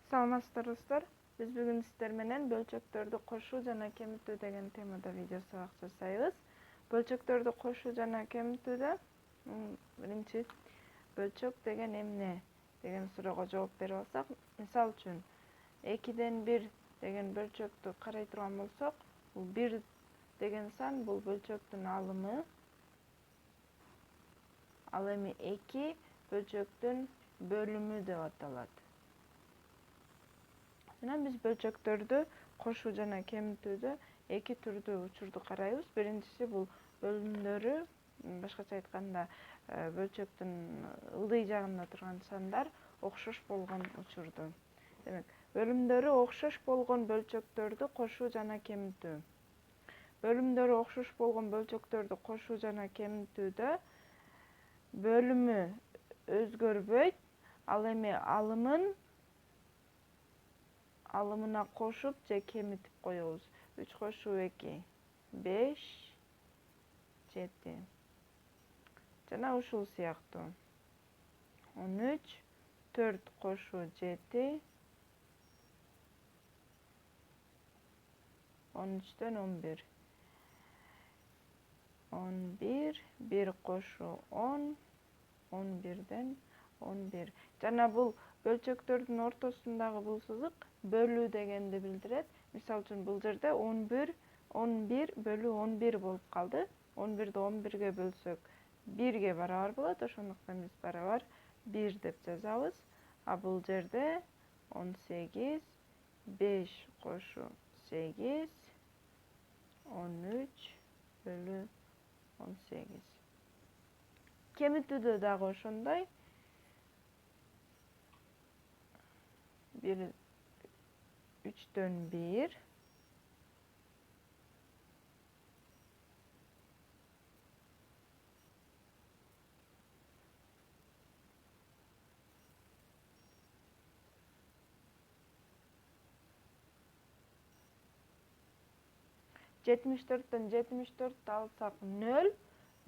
Саламатсыздар достор. Биз бүгүн сиздер менен бөлчөктөрдү кошуу жана кемитүү деген темада видео сабак жасайбыз. Бөлчөктөрдү кошуу жана кемитүүдө биринчи бөлчөк деген эмне деген суроого жооп берип алсак, мисалы үчүн 2-1 деген бөлчөктү карай турган болсок, бул 1 деген сан бул бөлчөктүн алымы. Ал эми 2 бөлчөктүн бөлүмү деп аталат. Жана биз бөлчөктөрдү кошуу жана кемитүүдө эки түрдүү учурду карайбыз. Биринчиси бул бөлүмдөрү, башкача айтканда, бөлчөктүн ылдый жагында турган сандар окшош болгон учурду. Демек, бөлүмдөрү окшош болгон бөлчөктөрдү кошуу жана кемитүү. Бөлүмдөрү окшош болгон бөлчөктөрдү кошуу жана кемитүүдө бөлүмү өзгөрбөйт, ал эми алымына кошуп же кемитип коебуз. 3 кошуу 2 5 7. Жана ушул сыяктуу. 13 4 кошуу 7 13дөн 11. 11 1 кошуу 10 11ден 11. Жана бул бөлчөктөрдүн ортосундагы бул сызык бөлүү дегенди билдирет. Мисалы үчүн бул жерде 11 бөлүү 11 болуп калды. 11ди 11ге бөлсөк 1ге барабар болот, ошондуктан биз барабар 1 деп жазабыз. А бул жерде 18 5 кошуу 8 13 бөлүү 18. Кемитүүдө дагы ошондой. 3дөн 1 74дөн 74 алсак 0,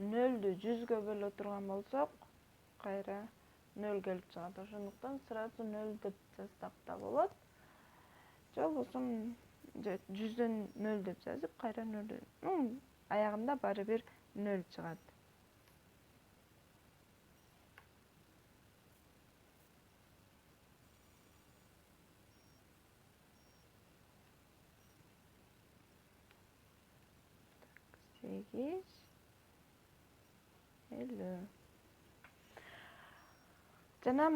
0дү 100гө бөлө турган болсок, кайра 0 келип чыгат. Ошондуктан сразу 0 деп жазсак да болот. Же болбосо 100дөн 0 деп жазып, кайра 0. Аягында баары бир 0 чыгат. Сегиз 50. Жана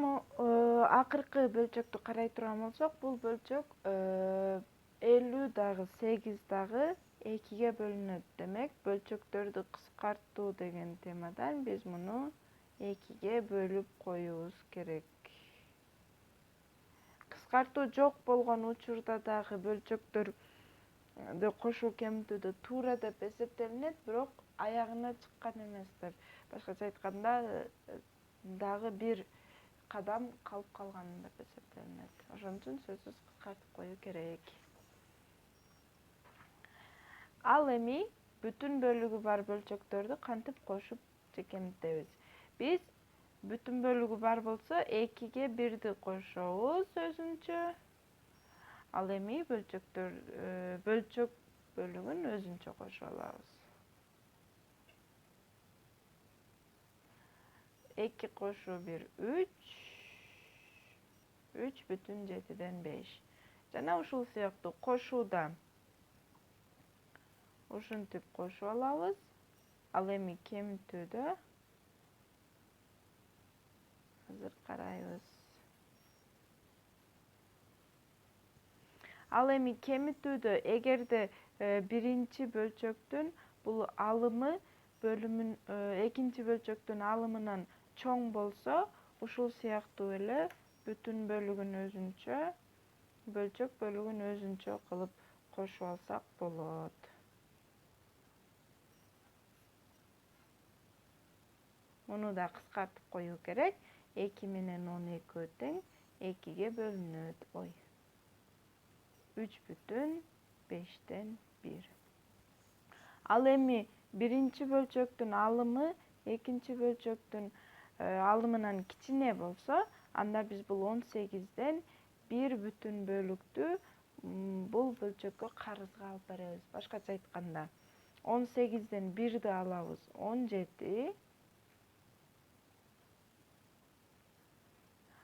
акыркы бөлчөктү карай турган болсок, бул бөлчөк 50 дагы 8 дагы 2ге бөлүнөт. Демек, бөлчөктөрдү кыскартуу деген темадан биз муну 2ге бөлүп коюбуз керек. Кыскартуу жок болгон учурда дагы бөлчөктөрдү кошуу кемитүүдө туура деп эсептелинет, бирок аягына чыккан эместир. Башкача айтканда, дагы бир кадам калып калган деп эсептелинет. Ошон үчүн сөзсүз кыскартып коюу керек. Ал эми бүтүн бөлүгү бар бөлчөктөрдү кантип кошуп же кемитебиз? Биз бүтүн бөлүгү бар болсо 2ге 1ди кошобуз өзүнчө. Ал эми бөлчөк бөлүгүн өзүнчө кошуп алабыз. 2 кошуу 1 3 3,7ден 5. Жана ушул сыяктуу кошууда ушинтип кошуп алабыз. Ал эми кемитүүдө азыр карайбыз. Ал эми кемитүүдө эгерде биринчи бөлчөктүн бул алымы экинчи бөлчөктүн алымынан чоң болсо, ушул сыяктуу эле бүтүн бөлүгүн өзүнчө, бөлчөк бөлүгүн өзүнчө кылып кошуп алсак болот. Муну да кыскартып коюу керек. 2 менен 12 тең 2ге бөлүнөт. 3,5ден 1. Ал эми биринчи бөлчөктүн алымы экинчи бөлчөктүн алымынан кичине болсо, анда биз бул 18ден 1 бүтүн бөлүктү бул бөлчөккө карызга алып беребиз. Башкача айтканда 18ден 1ди алабыз 17.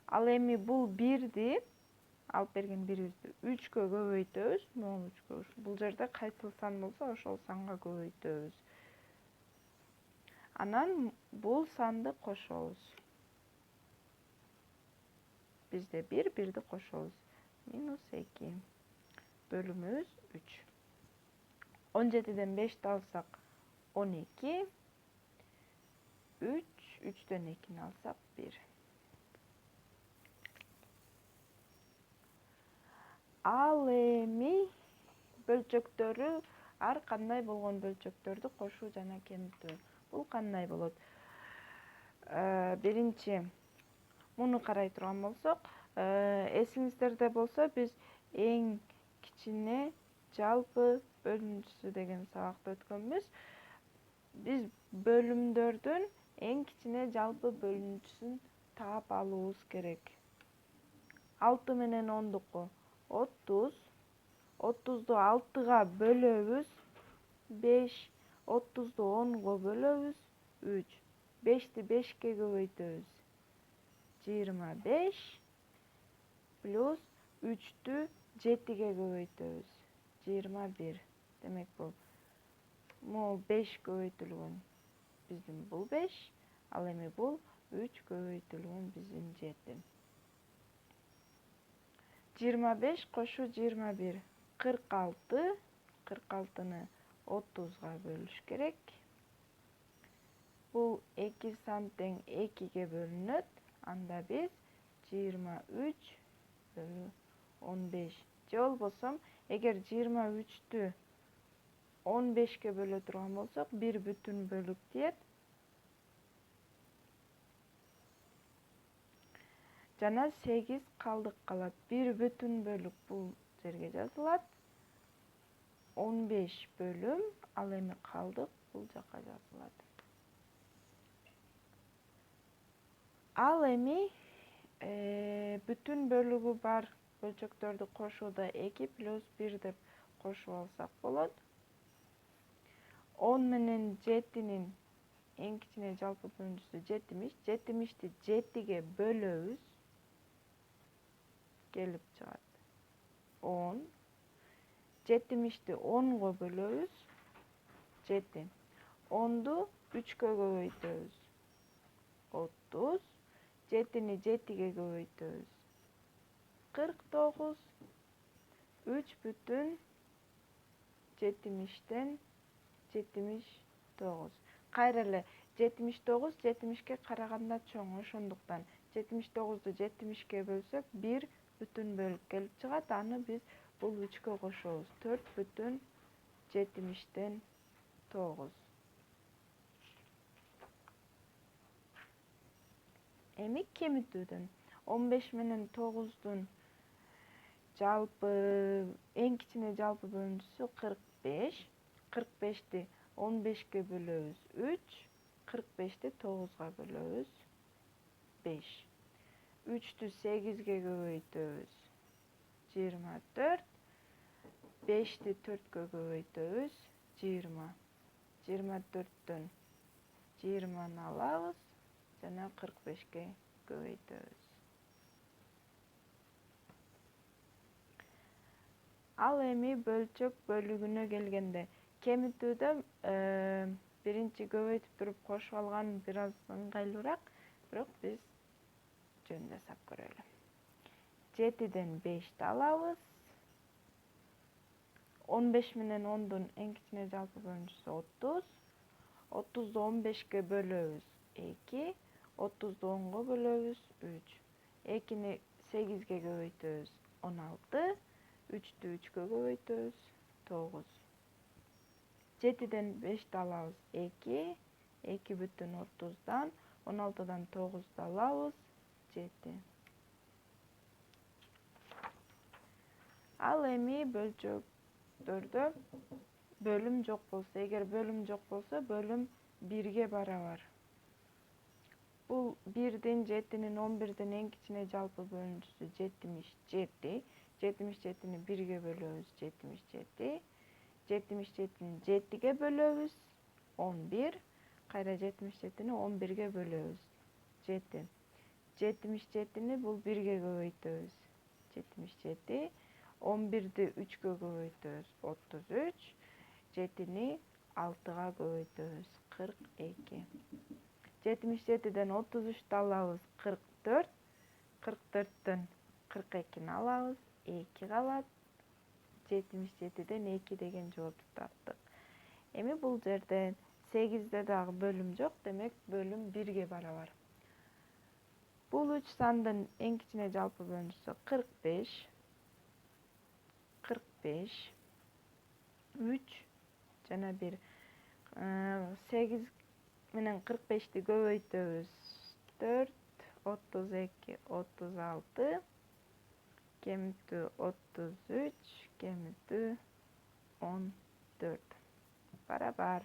Ал эми бул 1ди алып берген 1бизди 3кө көбөйтөбүз. Могул 3кө. Бул жерде кайсыл сан болсо ошол санга көбөйтөбүз. Анан бул санды кошобуз. Бизде 1, 1ди кошобуз. -2. Бөлүмүбүз 3. 17ден 5ти алсак 12. 3, 3дөн 2ни алсак 1. Ал эми бөлчөктөрү ар кандай болгон бөлчөктөрдү кошуу жана кемитүү. Бул кандай болот? Биринчи муну карай турган болсок, эсиңиздерде болсо биз эң кичине жалпы бөлүнчүсү деген сабакты өткөнбүз. Биз бөлүмдөрдүн эң кичине жалпы бөлүнчүсүн таап алуубуз керек. 6 менен 10-дуку 30. 30ду 6га бөлөбүз 5. 30ду 10го бөлөбүз 3. 5ти 5ке көбөйтөбүз 25 плюс 3тү 7ге көбөйтөбүз 21. Демек бул могул 5 көбөйтүлгөн биздин бул 5, ал эми бул 3 көбөйтүлгөн биздин 7. 25 кошу 21 46. 46-ны 30га бөлүш керек. Бул 2 сан тең 2ге бөлүнөт. Анда биз 23 бөлү 15. Же болбосо эгер 23тү 15ке бөлө турган болсок 1 бүтүн бөлүк тиет. Жана 8 калдык калат. 1 бүтүн бөлүк бул жерге жазылат. 15 бөлүм, ал эми калдык бул жака жазылат. Ал эми бүтүн бөлүгү бар бөлчөктөрдү кошууда 2 плюс 1 деп кошуп алсак болот. 10 менен 7-нин эң кичине жалпы бөлүнчүсү 70. 70ти 7ге бөлөбүз. Келип чыгат 10. 70ти 10го бөлөбүз 7. 10ду 3кө көбөйтөбүз 30. 7-ни 7ге көбөйтөбүз 49. 3 бүтүн 70тен 79. Кайра эле 79 70ке караганда чоң, ошондуктан 79ду 70ке бөлсөк 1 бүтүн бөлүк келип чыгат. Аны биз бул 3кө кошобуз. 4 бүтүн 70тен 9. Эми кемитүүдөн 15 менен 9дун жалпы эң кичине жалпы бөлүнчүсү 45. 45ти 15ке бөлөбүз 3. 45ти 9га бөлөбүз 5. 3тү 8ге көбөйтөбүз 24. 5ти 4кө көбөйтөбүз 20. 24төн 20-ны алабыз жана 45ке көбөйтөбүз. Ал эми бөлчөк бөлүгүнө келгенде кемитүүдө биринчи көбөйтүп туруп кошуп алган бир аз ыңгайлуураак, бирок биз жөн жасап көрөлү. 7ден 5ти алабыз. 15 менен 10дун эң кичине жалпы бөлүнчүсү 30. 30ду 15ке бөлөбүз 2. 30ду 10го бөлөбүз 3. 2-ни 8ге көбөйтөбүз 16. 3тү 3кө көбөйтөбүз 9. 7ден 5ти алабыз 2. 2 бүтүн 30дан 16дан 9ду алабыз 7. Ал эми бөлчөктөрдө бөлүм жок болсо, эгер бөлүм жок болсо, бөлүм 1ге барабар. Бул 1-дин 7-нин 11-ден эң кичине жалпы бөлүнүүсү 77. 77-ни 1-ге бөлөбүз 77. 77-ни 7-ге бөлөбүз 11. Кайра 77-ни 11-ге бөлөбүз 7. 77-ни бул 1-ге көбөйтөбүз 77. 11-ди 3-кө көбөйтөбүз 33. 7-ни 6-га көбөйтөбүз 42. 77-ден 33-ті алабыз 44. 44-төн 42-ни алабыз 2 калат. 77-ден 2 деген жоопту таптык. Эми бул жерден 8-де дагы бөлүм жок, демек бөлүм 1-ге барабар. Бул 3 сандын эң кичине жалпы бөлүнүүсү 45. 45. 3 жана 1. 8 менен 45-ти көбөйтөбүз 4, 32, 36, кемитүү 33, кемитүү 14. Барабар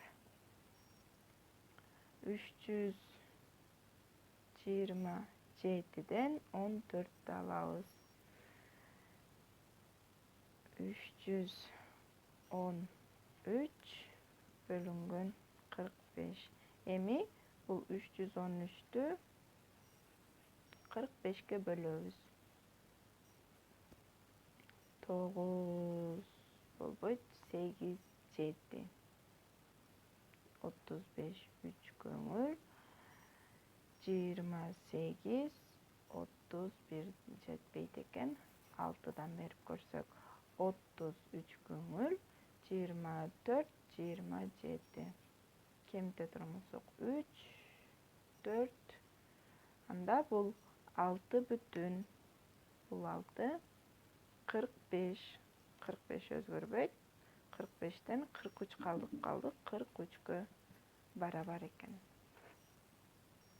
327-ден 14-тү алабыз. 313 бөлүнгөн 45. Эми бул 313-тү 45-ке бөлөбүз. 9 болбойт, 8, 7. 35, 3 көңүл. 28, 31 жетпейт экен. 6-дан берип көрсөк 33 көңүл. 24, 27. Кемите турмусук 3, 4. Анда бул 6 бүтүн. Бул 6. 45. 45 өзгөрбөйт. 45-тен 43 калдык. 43-кө барабар экен.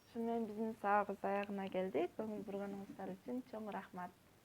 Ушуну менен биздин сабагыбыз аягына келди. Көңүл бурганыңыздар үчүн чоң рахмат.